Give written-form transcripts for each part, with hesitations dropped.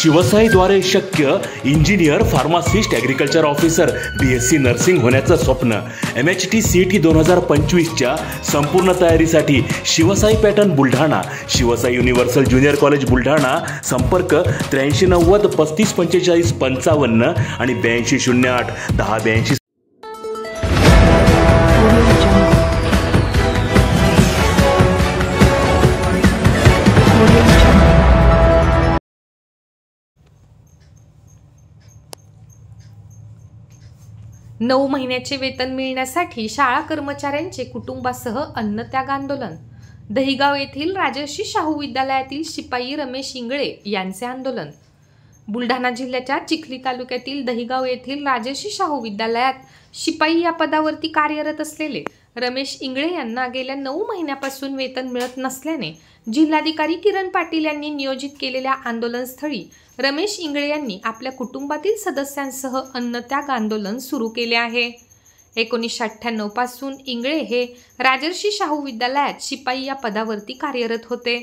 शिवसाईद्वारे शक्य engineer, pharmacist, agriculture officer, BSc nursing होण्याचं स्वप्न MHT CET 2025च्या संपूर्ण तयारीसाठी Shivsai pattern Buldhana, Shivsai universal junior college Buldhana, संपर्क 8390 3545 55 आणि 8208 1082. नऊ महिन्याचे वेतन मिळण्यासाठी शाळा कर्मचाऱ्यांचे कुटुंबासह अन्नत्याग आंदोलन. दहिगाव येथील राजर्षी शाहू विद्यालयातील शिपाई रमेश इंगळे यांचे आंदोलन. बुलढाणा जिल्ह्याच्या चिखली तालुक्यातील दहिगाव येथील राजर्षी शाहू विद्यालयात शिपाई या पदावरती कार्यरत असलेले रमेश इंगळे यांना गेल्या 9 महिन्यापासून वेतन मिळत नसल्याने जिल्हाधिकारी किरण पाटील यांनी नियोजित केलेल्या आंदोलनस्थळी रमेश इंगळे यांनी आपल्या कुटुंबातील सदस्यांसह अन्नत्याग आंदोलन सुरू केले आहे. 1998 पासून इंगळे हे राजर्षी शाहू विद्यालयात शिपाई या पदावरती कार्यरत होते.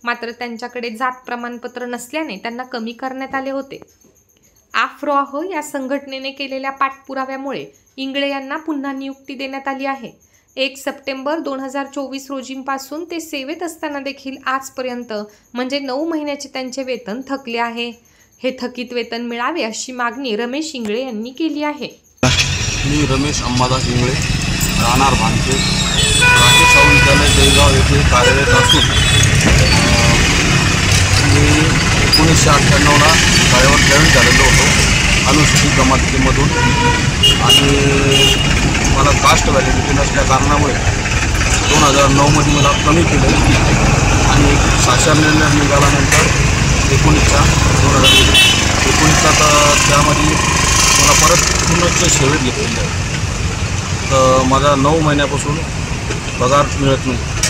मात्र त्यांच्याकडे जात प्रमाणपत्र नसल्याने त्यांना कमी करण्यात आले होते. आफ्रोआह या संघटनेने केलेल्या पाठपुराव्यामुळे इंगळे यांना पुन्हा नियुक्ती देण्यात आली आहे. 1 सप्टेंबर 2024 रोजीपासून ते सेवेत असताना देखील आजपर्यंत म्हणजे 9 महिन्याचे त्यांचे वेतन थकले आहे. हे थकीत वेतन मिळावे अशी मागणी रमेश इंगळे यांनी केली आहे. मी रमेश अंबादास इंगळे, राहणार भानखेड, राजर्षी शाहू विद्यालय दहिगाव येथे कार्यरत असून मी 1998ला शाळेवर जॉईन झालेलो होतो अनुसूचित जमातीमधून आणि मला कास्ट व्हॅलिडिटी नसल्या कारणामुळे 2009मध्ये मला कमी केलं आणि एक शासन निर्णय निघाल्यानंतर 19 तर त्यामध्ये मला परत पूर्ण सेवेत घेतलेलं आहे. तर माझा 9 महिन्यापासून पगार मिळत नाही.